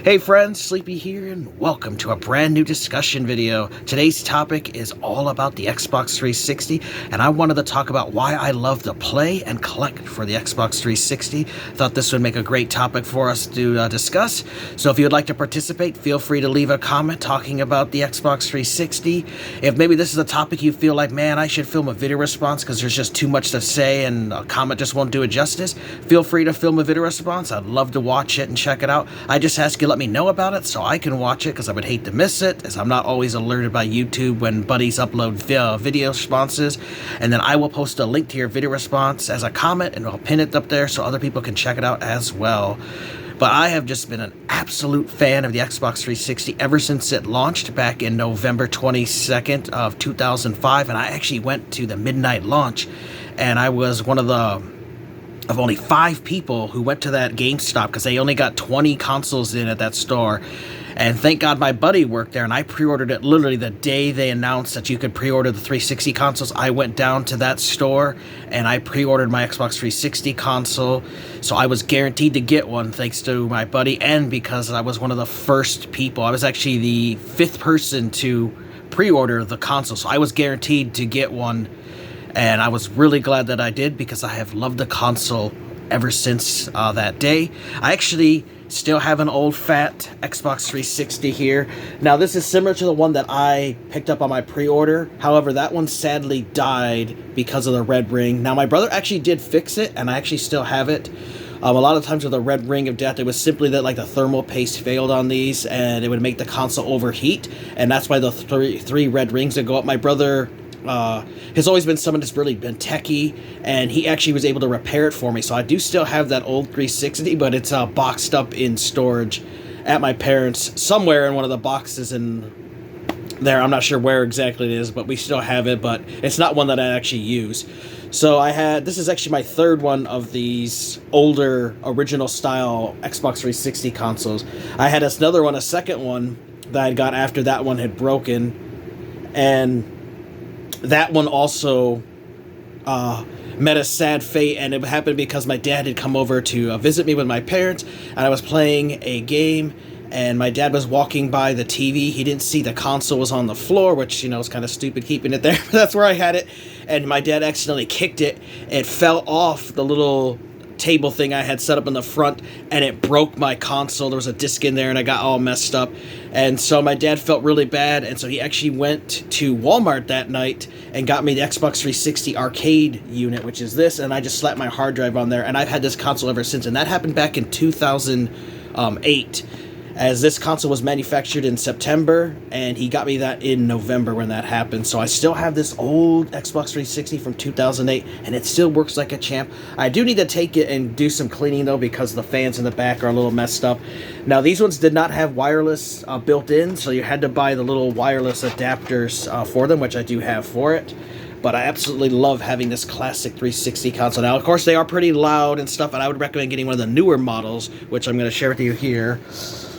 Hey friends, Sleepy here, and welcome to a brand new discussion video. Today's topic is all about the Xbox 360, and I wanted to talk about why I love to play and collect for the Xbox 360. Thought this would make a great topic for us to discuss. So if you would like to participate, feel free to leave a comment talking about the Xbox 360. If maybe this is a topic you feel like, man, I should film a video response because there's just too much to say and a comment just won't do it justice, feel free to film a video response. I'd love to watch it and check it out. I just ask you let me know about it so I can watch it, because I would hate to miss it, as I'm not always alerted by YouTube when buddies upload video responses. And then I will post a link to your video response as a comment, and I'll pin it up there so other people can check it out as well. But I have just been an absolute fan of the Xbox 360 ever since it launched back in November 22nd of 2005, and I actually went to the midnight launch, and I was one of only 5 people who went to that GameStop because they only got 20 consoles in at that store. And thank God my buddy worked there, and I pre-ordered it literally the day they announced that you could pre-order the 360 consoles. I went down to that store and I pre-ordered my Xbox 360 console, so I was guaranteed to get one thanks to my buddy, and because I was one of the first people. I was actually the 5th person to pre-order the console, so I was guaranteed to get one. And I was really glad that I did, because I have loved the console ever since that day. I actually still have an old fat Xbox 360 here. Now this is similar to the one that I picked up on my pre-order. However, that one sadly died because of the red ring. Now my brother actually did fix it, and I actually still have it. A lot of times with the red ring of death, it was simply that like the thermal paste failed on these, and it would make the console overheat, and that's why the three red rings would go up. My brother has always been someone that's really been techie, and he actually was able to repair it for me. So I do still have that old 360, but it's boxed up in storage at my parents' somewhere in one of the boxes in there. I'm not sure where exactly it is, but we still have it, but it's not one that I actually use. So this is actually my 3rd one of these older original style Xbox 360 consoles. I had another one, a second one that I got after that one had broken, and that one also met a sad fate, and it happened because my dad had come over to visit me with my parents, and I was playing a game, and my dad was walking by the TV. He didn't see the console was on the floor, which, you know, is kind of stupid keeping it there, but that's where I had it, and my dad accidentally kicked it. It fell off the little table thing I had set up in the front, and it broke my console. There was a disc in there, and I got all messed up, and so my dad felt really bad, and so he actually went to Walmart that night and got me the Xbox 360 arcade unit, which is this, and I just slapped my hard drive on there, and I've had this console ever since. And that happened back in 2008, as this console was manufactured in September, and he got me that in November when that happened. So I still have this old Xbox 360 from 2008, and it still works like a champ. I do need to take it and do some cleaning, though, because the fans in the back are a little messed up. Now, these ones did not have wireless built in, so you had to buy the little wireless adapters for them, which I do have for it. But I absolutely love having this classic 360 console. Now, of course, they are pretty loud and stuff, and I would recommend getting one of the newer models, which I'm going to share with you here.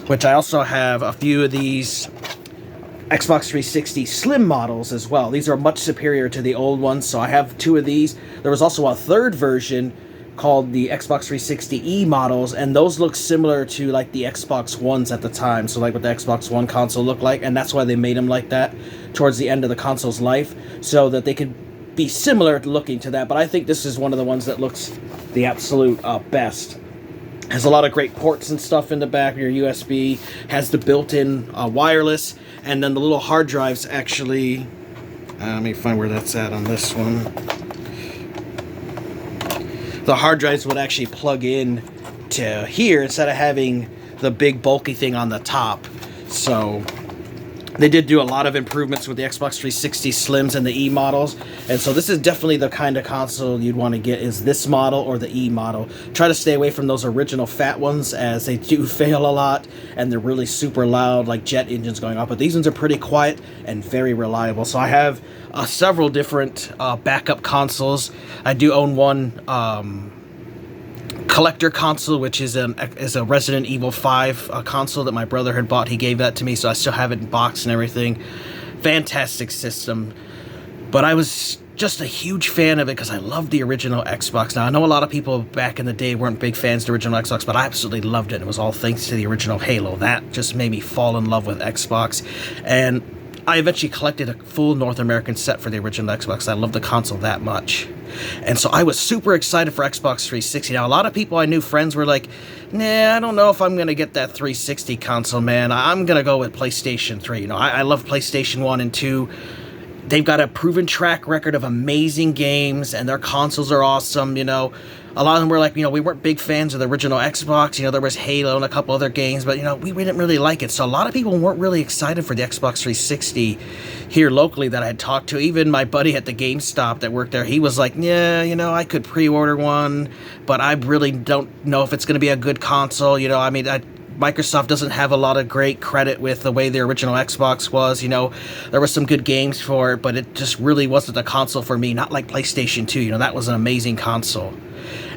Which I also have a few of these Xbox 360 Slim models as well. These are much superior to the old ones, so I have 2 of these. There was also a 3rd version called the Xbox 360E models, and those look similar to like the Xbox Ones at the time, so like what the Xbox One console looked like, and that's why they made them like that towards the end of the console's life, so that they could be similar looking to that. But I think this is one of the ones that looks the absolute best. Has a lot of great ports and stuff in the back. Your USB has the built-in wireless, and then the little hard drives actually, let me find where that's at on this one. The hard drives would actually plug in to here instead of having the big bulky thing on the top. So they did do a lot of improvements with the Xbox 360 Slims and the E models, and so this is definitely the kind of console you'd want to get, is this model or the E model. Try to stay away from those original fat ones, as they do fail a lot, and they're really super loud, like jet engines going off, but these ones are pretty quiet and very reliable. So I have several different backup consoles. I do own one collector console, which is a Resident Evil 5 console that my brother had bought. He gave that to me, so I still have it in box and everything. Fantastic system. But I was just a huge fan of it because I love the original Xbox. Now, I know a lot of people back in the day weren't big fans of the original Xbox, but I absolutely loved it. It was all thanks to the original Halo. That just made me fall in love with Xbox. And I eventually collected a full North American set for the original Xbox. I love the console that much. And so I was super excited for Xbox 360. Now, a lot of people I knew, friends, were like, nah, I don't know if I'm going to get that 360 console, man. I'm going to go with PlayStation 3. You know, I love PlayStation 1 and 2. They've got a proven track record of amazing games, and their consoles are awesome, you know. A lot of them were like, you know, we weren't big fans of the original Xbox. You know, there was Halo and a couple other games, but, you know, we didn't really like it. So a lot of people weren't really excited for the Xbox 360 here locally that I had talked to. Even my buddy at the GameStop that worked there, he was like, yeah, you know, I could pre-order one, but I really don't know if it's going to be a good console. You know, I mean, Microsoft doesn't have a lot of great credit with the way the original Xbox was. You know, there were some good games for it, but it just really wasn't a console for me. Not like PlayStation 2. You know, that was an amazing console.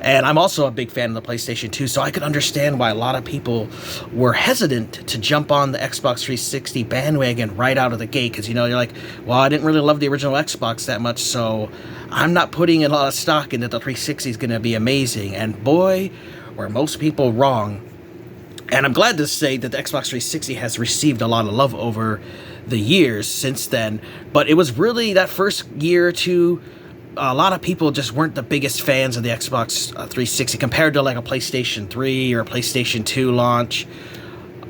And I'm also a big fan of the PlayStation 2, so I could understand why a lot of people were hesitant to jump on the Xbox 360 bandwagon right out of the gate. Because, you know, you're like, well, I didn't really love the original Xbox that much, so I'm not putting a lot of stock in that the 360 is going to be amazing. And boy, were most people wrong. And I'm glad to say that the Xbox 360 has received a lot of love over the years since then. But it was really that first year or two, a lot of people just weren't the biggest fans of the Xbox 360 compared to like a PlayStation 3 or a PlayStation 2 launch.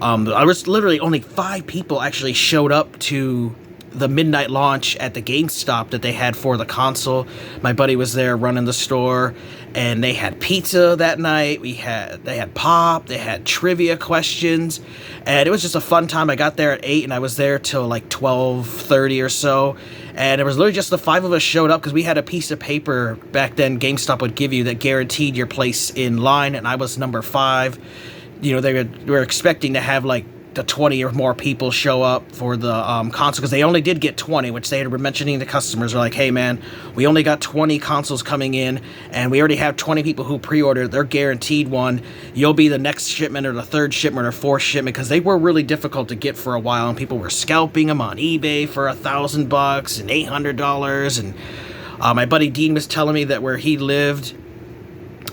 I was literally only 5 people actually showed up to the midnight launch at the GameStop that they had for the console. My buddy was there running the store, and they had pizza that night. They had pop, they had trivia questions, and it was just a fun time. I got there at 8, and I was there till like 12:30 or so, and it was literally just the 5 of us showed up because we had a piece of paper back then GameStop would give you that guaranteed your place in line, and I was number 5. You know, they were expecting to have like the 20 or more people show up for the console, because they only did get 20, which they were mentioning to customers. They're like, hey man, we only got 20 consoles coming in, and we already have 20 people who pre-ordered. They're guaranteed one. You'll be the next shipment or the third shipment or fourth shipment, because they were really difficult to get for a while, and people were scalping them on eBay for $1,000 and $800. And my buddy Dean was telling me that where he lived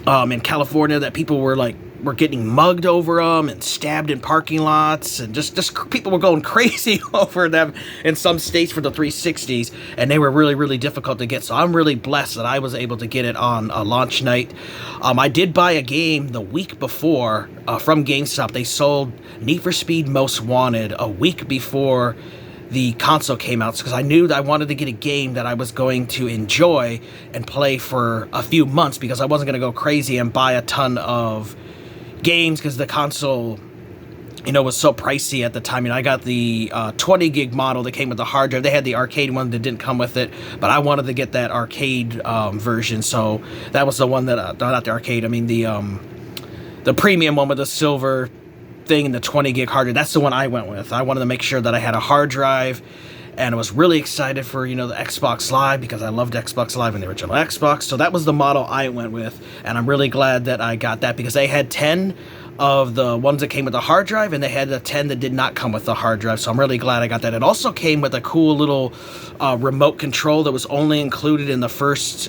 in California, that people were getting mugged over them and stabbed in parking lots, and just people were going crazy over them in some states for the 360s, and they were really, really difficult to get. So I'm really blessed that I was able to get it on a launch night. I did buy a game the week before from GameStop. They sold Need for Speed Most Wanted a week before the console came out, because I knew that I wanted to get a game that I was going to enjoy and play for a few months, because I wasn't going to go crazy and buy a ton of games, because the console, you know, was so pricey at the time. You know, I got the 20 gig model that came with the hard drive. They had the arcade one that didn't come with it, but I wanted to get that arcade version, so that was the one that not the arcade, I mean the premium one with the silver thing and the 20 gig hard drive. That's the one I went with. I wanted to make sure that I had a hard drive, and I was really excited for, you know, the Xbox Live, because I loved Xbox Live in the original Xbox. So that was the model I went with, and I'm really glad that I got that, because they had 10 of the ones that came with the hard drive, and they had the 10 that did not come with the hard drive. So I'm really glad I got that. It also came with a cool little remote control that was only included in the first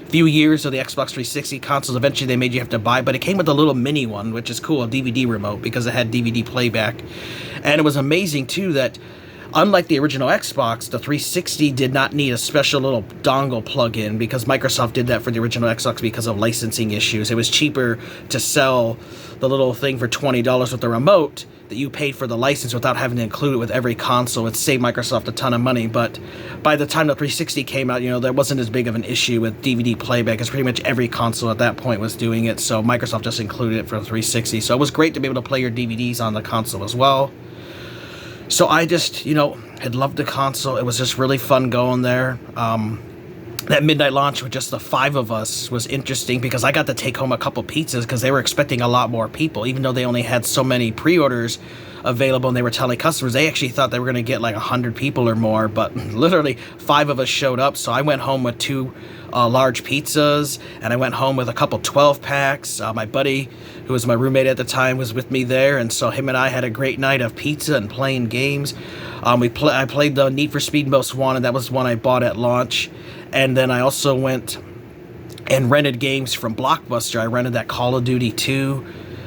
few years of the Xbox 360 consoles. Eventually they made you have to buy, but it came with a little mini one, which is cool, a DVD remote, because it had DVD playback. And it was amazing too that, unlike the original Xbox, the 360 did not need a special little dongle plug-in, because Microsoft did that for the original Xbox because of licensing issues. It was cheaper to sell the little thing for $20 with the remote that you paid for the license without having to include it with every console. It saved Microsoft a ton of money, but by the time the 360 came out, you know, there wasn't as big of an issue with DVD playback, because pretty much every console at that point was doing it, so Microsoft just included it for the 360. So it was great to be able to play your DVDs on the console as well. So I just, you know, had loved the console. It was just really fun going there. That midnight launch with just the 5 of us was interesting, because I got to take home a couple pizzas, because they were expecting a lot more people, even though they only had so many pre-orders available, and they were telling customers they actually thought they were going to get like 100 people or more, but literally 5 of us showed up. So I went home with 2 large pizzas, and I went home with a couple 12-packs. My buddy, who was my roommate at the time, was with me there, and so him and I had a great night of pizza and playing games. I played the Need for Speed Most Wanted. That was one I bought at launch, And then I also went and rented games from Blockbuster. I rented that Call of Duty 2.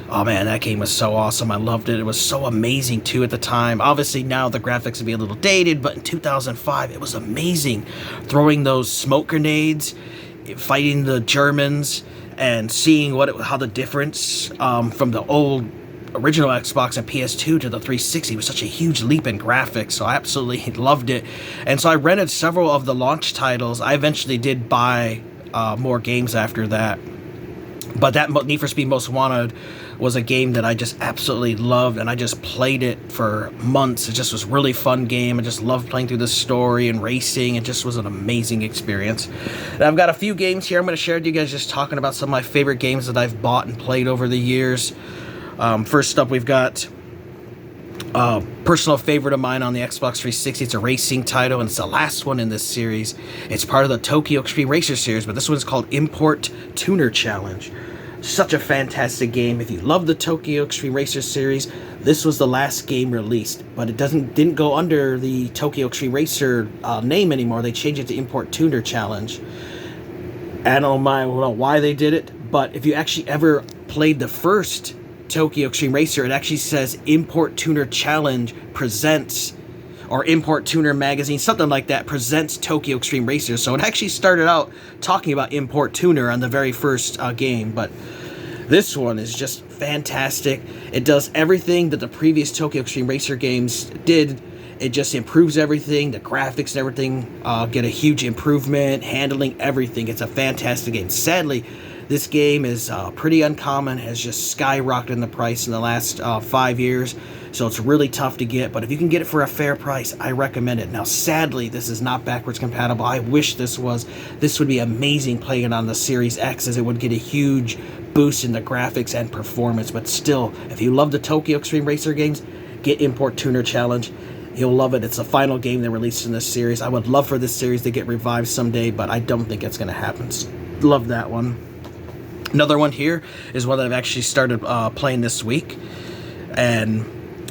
Oh man, that game was so awesome. I loved it. It was so amazing too at the time. Obviously now the graphics would be a little dated, but in 2005 it was amazing. Throwing those smoke grenades, fighting the Germans, and seeing how the difference from the old original Xbox and PS2 to the 360 was such a huge leap in graphics, so I absolutely loved it. And so I rented several of the launch titles. I eventually did buy more games after that. But that Need for Speed Most Wanted was a game that I just absolutely loved, and I just played it for months. It just was a really fun game. I just loved playing through the story and racing. It just was an amazing experience. And I've got a few games here I'm going to share with you guys, just talking about some of my favorite games that I've bought and played over the years. First up, we've got a personal favorite of mine on the Xbox 360. It's a racing title, and it's the last one in this series. It's part of the Tokyo Extreme Racer series, but this one's called Import Tuner Challenge. Such a fantastic game. If you love the Tokyo Extreme Racer series, this was the last game released, but it didn't go under the Tokyo Extreme Racer name anymore. They changed it to Import Tuner Challenge. I don't know why they did it, but if you actually ever played the first Tokyo Extreme Racer, it actually says Import Tuner Challenge presents, or Import Tuner Magazine, something like that, presents Tokyo Extreme Racer. So it actually started out talking about Import Tuner on the very first game, but this one is just fantastic. It does everything that the previous Tokyo Extreme Racer games did. It just improves everything. The graphics and everything get a huge improvement, handling everything. It's a fantastic game. Sadly, this game is pretty uncommon, has just skyrocketed in the price in the last 5 years, so it's really tough to get, but if you can get it for a fair price, I recommend it. Now, sadly, this is not backwards compatible. I wish this was. This would be amazing playing it on the Series X, as it would get a huge boost in the graphics and performance, but still, if you love the Tokyo Extreme Racer games, get Import Tuner Challenge. You'll love it. It's the final game they released in this series. I would love for this series to get revived someday, but I don't think it's going to happen. Love that one. Another one here is one that I've actually started playing this week, and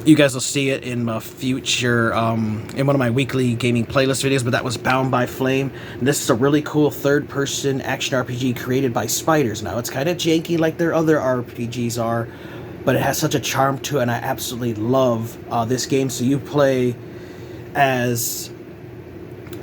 you guys will see it in a future, in one of my weekly gaming playlist videos, but that was Bound by Flame. And this is a really cool third-person action RPG created by spiders. Now, it's kind of janky like their other RPGs are, but it has such a charm to it, and I absolutely love this game. So you play as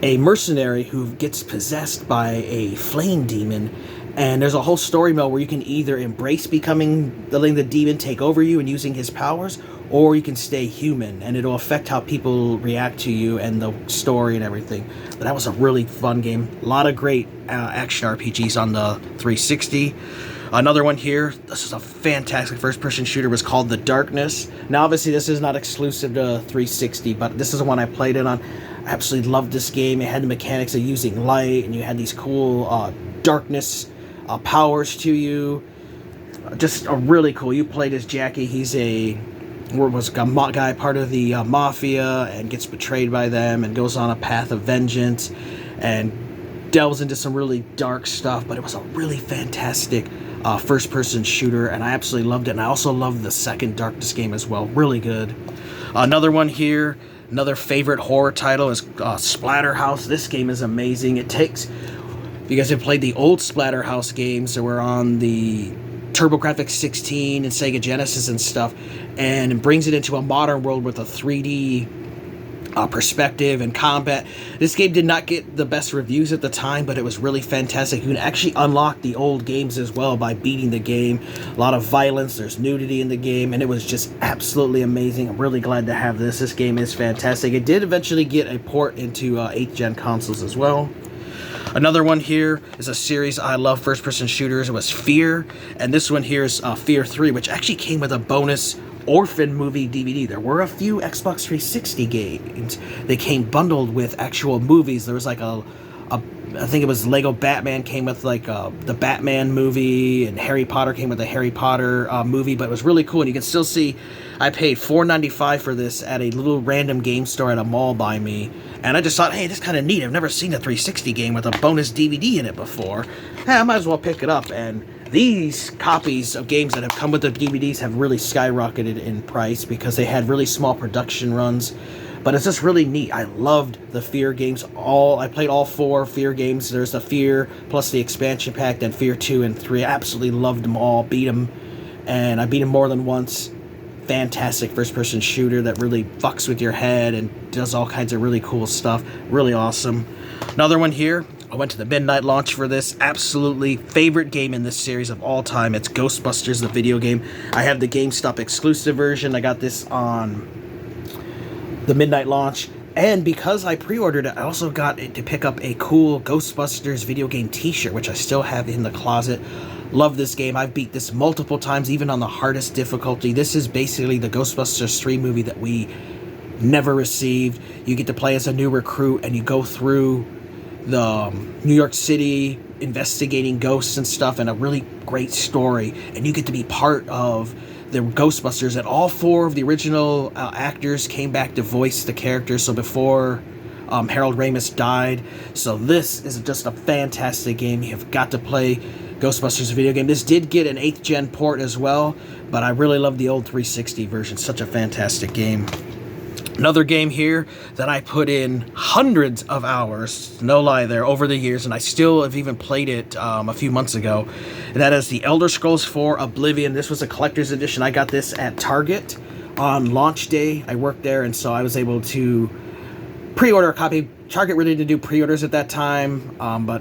a mercenary who gets possessed by a flame demon, and there's a whole story mode where you can either embrace letting the demon take over you and using his powers, or you can stay human, and it'll affect how people react to you and the story and everything. But that was a really fun game. A lot of great action RPGs on the 360. Another one here, this is a fantastic first-person shooter, was called The Darkness. Now, obviously, this is not exclusive to 360, but this is the one I played it on. I absolutely loved this game. It had the mechanics of using light, and you had these cool darkness powers to you. Just a really cool. You played as Jackie. He's a guy part of the mafia, and gets betrayed by them and goes on a path of vengeance and delves into some really dark stuff. But it was a really fantastic first-person shooter, and I absolutely loved it. And I also loved the second Darkness game as well. Really good. Another one here, another favorite horror title is Splatterhouse. This game is amazing. It takes, if you guys have played the old Splatterhouse games that were on the TurboGrafx 16 and Sega Genesis and stuff, and it brings it into a modern world with a 3D perspective and combat. This game did not get the best reviews at the time, but it was really fantastic. You can actually unlock the old games as well by beating the game. A lot of violence, there's nudity in the game, and it was just absolutely amazing. I'm really glad to have this. This game is fantastic. It did eventually get a port into 8th gen consoles as well. Another one here is a series I love, first-person shooters. It was Fear, and this one here is Fear 3, which actually came with a bonus Orphan movie DVD. There were a few Xbox 360 games. They came bundled with actual movies. There was like I think it was Lego Batman came with like the Batman movie, and Harry Potter came with the Harry Potter movie, but it was really cool. And you can still see I paid $4.95 for this at a little random game store at a mall by me, and I just thought, hey, this is kind of neat. I've never seen a 360 game with a bonus DVD in it before. Hey, I might as well pick it up. And these copies of games that have come with the DVDs have really skyrocketed in price because they had really small production runs. But it's just really neat. I loved the Fear games. I played all 4 Fear games. There's the Fear plus the expansion pack, then Fear 2 and 3. I absolutely loved them all, beat them, and I beat them more than once. Fantastic first-person shooter that really fucks with your head and does all kinds of really cool stuff. Really awesome. Another one here. I went to the midnight launch for this. Absolutely favorite game in this series of all time. It's Ghostbusters, the video game. I have the GameStop exclusive version. I got this on the midnight launch. And because I pre-ordered it, I also got it to pick up a cool Ghostbusters video game t-shirt, which I still have in the closet. Love this game. I've beat this multiple times, even on the hardest difficulty. This is basically the Ghostbusters 3 movie that we never received. You get to play as a new recruit, and you go through the New York City investigating ghosts and stuff, and a really great story. And you get to be part of the Ghostbusters, and all 4 of the original actors came back to voice the characters. So before Harold Ramis died. So this is just a fantastic game. You've got to play Ghostbusters video game. This did get an 8th gen port as well, but I really love the old 360 version. Such a fantastic game. Another game here that I put in hundreds of hours, no lie there, over the years, and I still have even played it a few months ago, and that is the Elder Scrolls 4 Oblivion. This was a collector's edition. I got this at Target on launch day. I worked there, and so I was able to pre-order a copy. Target really didn't do pre-orders at that time, but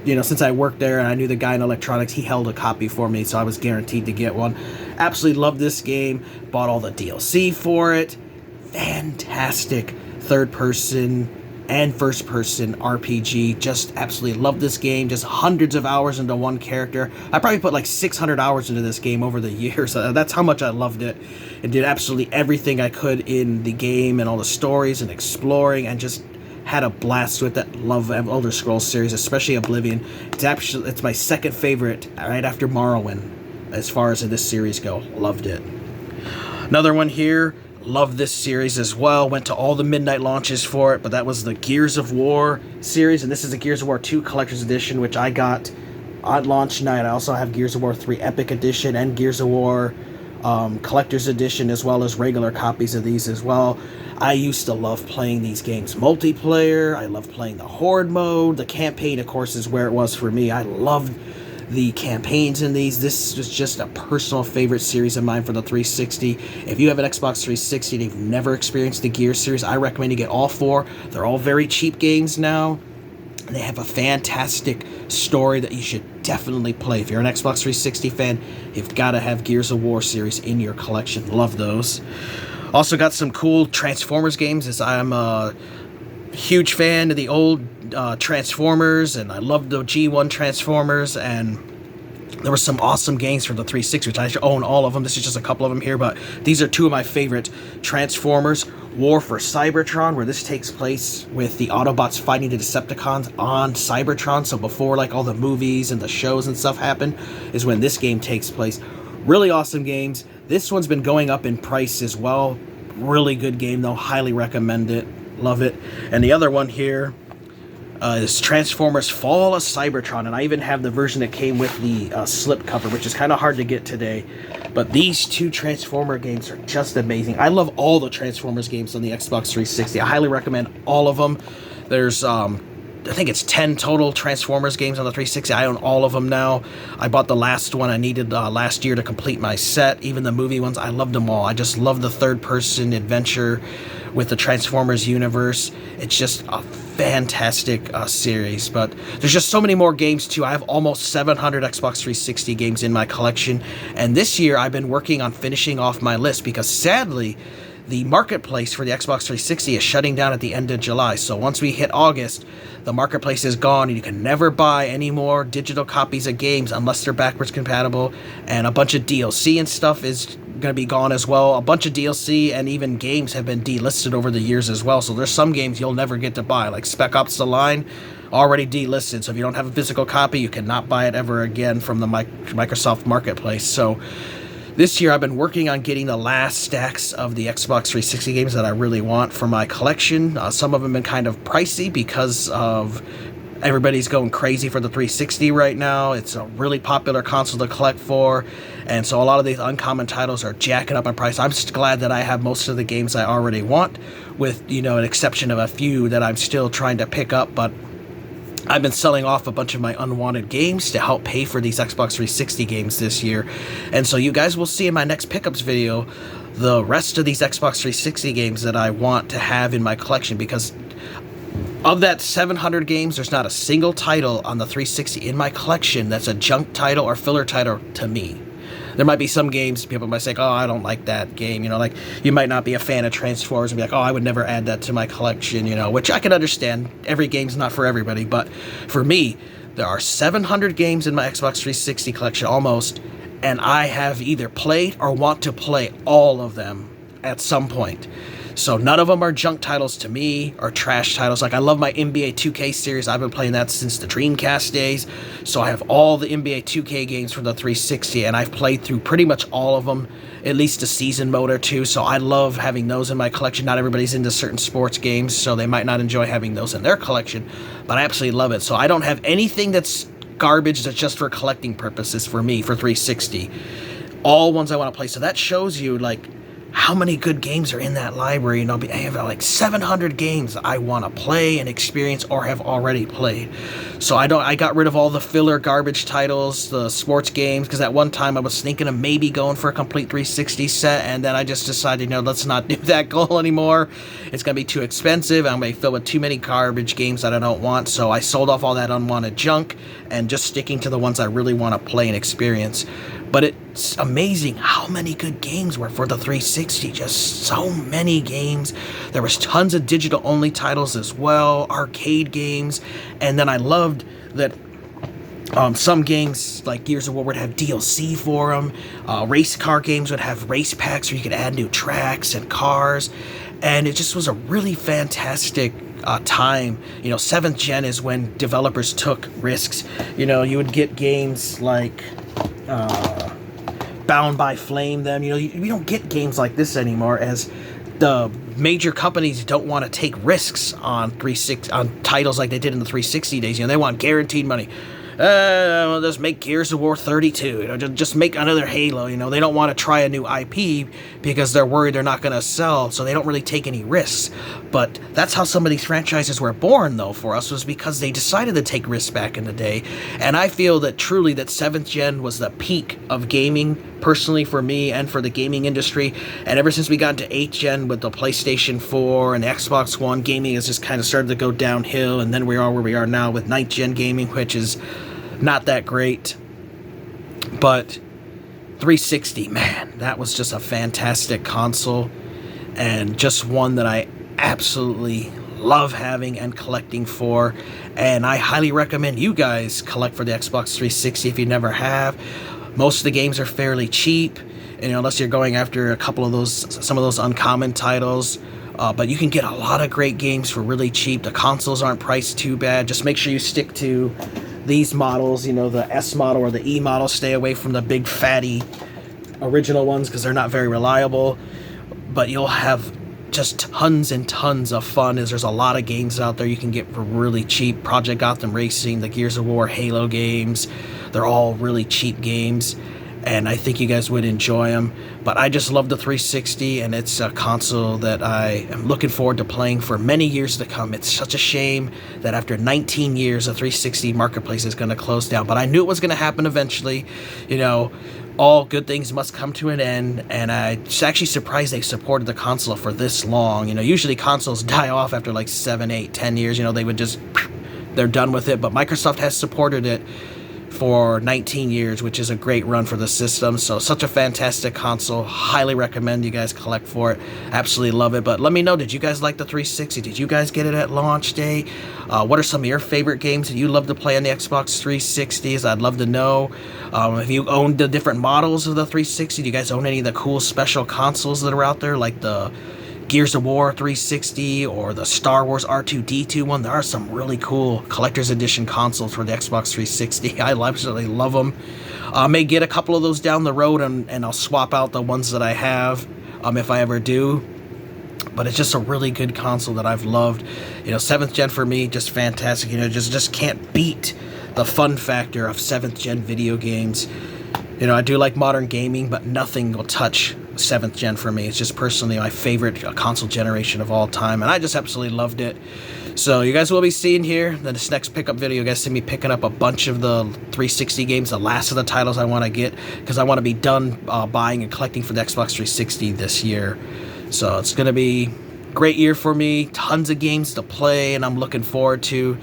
you know, since I worked there and I knew the guy in electronics, he held a copy for me, so I was guaranteed to get one. Absolutely loved this game. Bought all the DLC for it. Fantastic third-person and first-person RPG. Just absolutely love this game. Just hundreds of hours into one character. I probably put like 600 hours into this game over the years. That's how much I loved it. And did absolutely everything I could in the game and all the stories and exploring, and just had a blast with it. Love Elder Scrolls series, especially Oblivion. It's my second favorite, right after Morrowind, as far as this series go. Loved it. Another one here. Love this series as well. Went to all the midnight launches for it, but that was the Gears of War series, and this is the Gears of War 2 Collector's Edition, which I got on launch night. I also have Gears of War 3 Epic Edition and Gears of War Collector's Edition, as well as regular copies of these as well. I used to love playing these games multiplayer. I love playing the Horde mode. The campaign, of course, is where it was for me. I loved the campaigns in these. This was just a personal favorite series of mine for the 360. If you have an Xbox 360 and you've never experienced the Gears series, I recommend you get all 4. They're all very cheap games now. They have a fantastic story that you should definitely play. If you're an Xbox 360 fan, you've got to have Gears of War series in your collection. Love those. Also got some cool Transformers games, as I'm a huge fan of the old Transformers, and I love the G1 Transformers, and there were some awesome games for the 360, which I own all of them. This is just a couple of them here, but these are 2 of my favorite. Transformers War for Cybertron, where this takes place with the Autobots fighting the Decepticons on Cybertron. So before like all the movies and the shows and stuff happen is when this game takes place. Really awesome games. This one's been going up in price as well. Really good game though. Highly recommend it. Love it. And the other one here is Transformers Fall of Cybertron, and I even have the version that came with the slipcover, which is kind of hard to get today. But these 2 Transformer games are just amazing. I love all the Transformers games on the Xbox 360. I highly recommend all of them. There's I think it's 10 total Transformers games on the 360. I own all of them now. I bought the last one I needed last year to complete my set. Even the movie ones, I loved them all. I just love the third-person adventure with the Transformers universe. It's just a fantastic series, but there's just so many more games too. I have almost 700 Xbox 360 games in my collection, and this year I've been working on finishing off my list because sadly the marketplace for the Xbox 360 is shutting down at the end of July. So once we hit August, the marketplace is gone and you can never buy any more digital copies of games unless they're backwards compatible, and a bunch of DLC and stuff is going to be gone as well. A bunch of DLC and even games have been delisted over the years as well, so there's some games you'll never get to buy, like Spec Ops The Line, already delisted. So if you don't have a physical copy, you cannot buy it ever again from the Microsoft Marketplace. So this year I've been working on getting the last stacks of the Xbox 360 games that I really want for my collection. Some of them have been kind of pricey because of everybody's going crazy for the 360 right now. It's a really popular console to collect for, And so a lot of these uncommon titles are jacking up in price. I'm just glad that I have most of the games I already want, with, you know, an exception of a few that I'm still trying to pick up, but I've been selling off a bunch of my unwanted games to help pay for these Xbox 360 games this year. And so you guys will see in my next pickups video the rest of these Xbox 360 games that I want to have in my collection, because of that 700 games, there's not a single title on the 360 in my collection that's a junk title or filler title to me. There might be some games people might say, oh, I don't like that game, you know, like you might not be a fan of Transformers and be like, oh, I would never add that to my collection, you know, which I can understand. Every game's not for everybody, but for me, there are 700 games in my Xbox 360 collection almost, and I have either played or want to play all of them at some point. So none of them are junk titles to me, or trash titles. Like, I love my NBA 2K series. I've been playing that since the Dreamcast days. So I have all the NBA 2K games from the 360, and I've played through pretty much all of them, at least a season mode or two. So I love having those in my collection. Not everybody's into certain sports games, so they might not enjoy having those in their collection, but I absolutely love it. So I don't have anything that's garbage that's just for collecting purposes for me, for 360. All ones I want to play. So that shows you, like, how many good games are in that library. You know, I have like 700 games I want to play and experience or have already played. So I got rid of all the filler garbage titles, the sports games, because at one time I was thinking of maybe going for a complete 360 set, and then I just decided, you know, let's not do that goal anymore. It's going to be too expensive. I'm going to fill with too many garbage games that I don't want. So I sold off all that unwanted junk and just sticking to the ones I really want to play and experience. But it's amazing how many good games were for the 360. Just so many games. There was tons of digital-only titles as well, arcade games. And then I loved that some games, like Gears of War, would have DLC for them. Race car games would have race packs where you could add new tracks and cars. And it just was a really fantastic time. You know, 7th gen is when developers took risks. You know, you would get games like Bound by Flame. Then, you know, we don't get games like this anymore, as the major companies don't want to take risks on titles like they did in the 360 days. You know, they want guaranteed money. We'll just make Gears of War 32, you know, just make another Halo, you know. They don't want to try a new IP because they're worried they're not going to sell, so they don't really take any risks. But that's how some of these franchises were born, though, for us, was because they decided to take risks back in the day. And I feel that truly that 7th gen was the peak of gaming, personally, for me and for the gaming industry. And ever since we got into 8th gen with the PlayStation 4 and the Xbox One, gaming has just kind of started to go downhill, and then we are where we are now with 9th gen gaming, which is not that great. But 360, man, that was just a fantastic console, and just one that I absolutely love having and collecting for. And I highly recommend you guys collect for the Xbox 360 if you never have. Most of the games are fairly cheap, and unless you're going after a couple of some of those uncommon titles. But you can get a lot of great games for really cheap. The consoles aren't priced too bad. Just make sure you stick to these models, you know, the S model or the E model. Stay away from the big fatty original ones because they're not very reliable. But you'll have just tons and tons of fun, as there's a lot of games out there you can get for really cheap. Project Gotham Racing, the Gears of War, Halo games, they're all really cheap games, and I think you guys would enjoy them. But I just love the 360, and it's a console that I am looking forward to playing for many years to come. It's such a shame that after 19 years, the 360 marketplace is going to close down. But I knew it was going to happen eventually. You know, all good things must come to an end, and I'm actually surprised they supported the console for this long. You know, usually consoles die off after like 7, 8, 10 years. You know, they would just, they're done with it. But Microsoft has supported it for 19 years, which is a great run for the system. So such a fantastic console. Highly recommend you guys collect for it. Absolutely love it. But let me know, did you guys like the 360? Did you guys get it at launch day? What are some of your favorite games that you love to play on the Xbox 360s? I'd love to know. If you own the different models of the 360, do you guys own any of the cool special consoles that are out there, like the Gears of War 360 or the Star Wars R2-D2 one? There are some really cool collector's edition consoles for the Xbox 360. I absolutely love them. I may get a couple of those down the road, and I'll swap out the ones that I have if I ever do. But it's just a really good console that I've loved. You know, 7th gen for me, just fantastic. You know, just can't beat the fun factor of 7th gen video games. You know, I do like modern gaming, but nothing will touch 7th gen for me. It's just personally my favorite console generation of all time, and I just absolutely loved it. So you guys will be seeing here in this next pickup video, you guys see me picking up a bunch of the 360 games, the last of the titles I want to get, because I want to be done buying and collecting for the Xbox 360 this year. So it's going to be a great year for me, tons of games to play, and I'm looking forward to.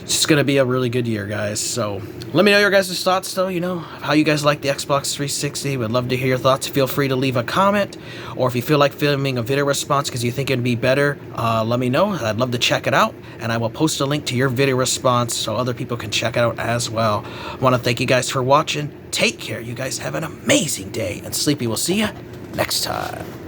It's just going to be a really good year, guys. So let me know your guys' thoughts, though, you know, how you guys like the Xbox 360. Would love to hear your thoughts. Feel free to leave a comment, or if you feel like filming a video response because you think it'd be better, let me know. I'd love to check it out, and I will post a link to your video response so other people can check it out as well. I want to thank you guys for watching. Take care. You guys have an amazing day, and Sleepy will see you next time.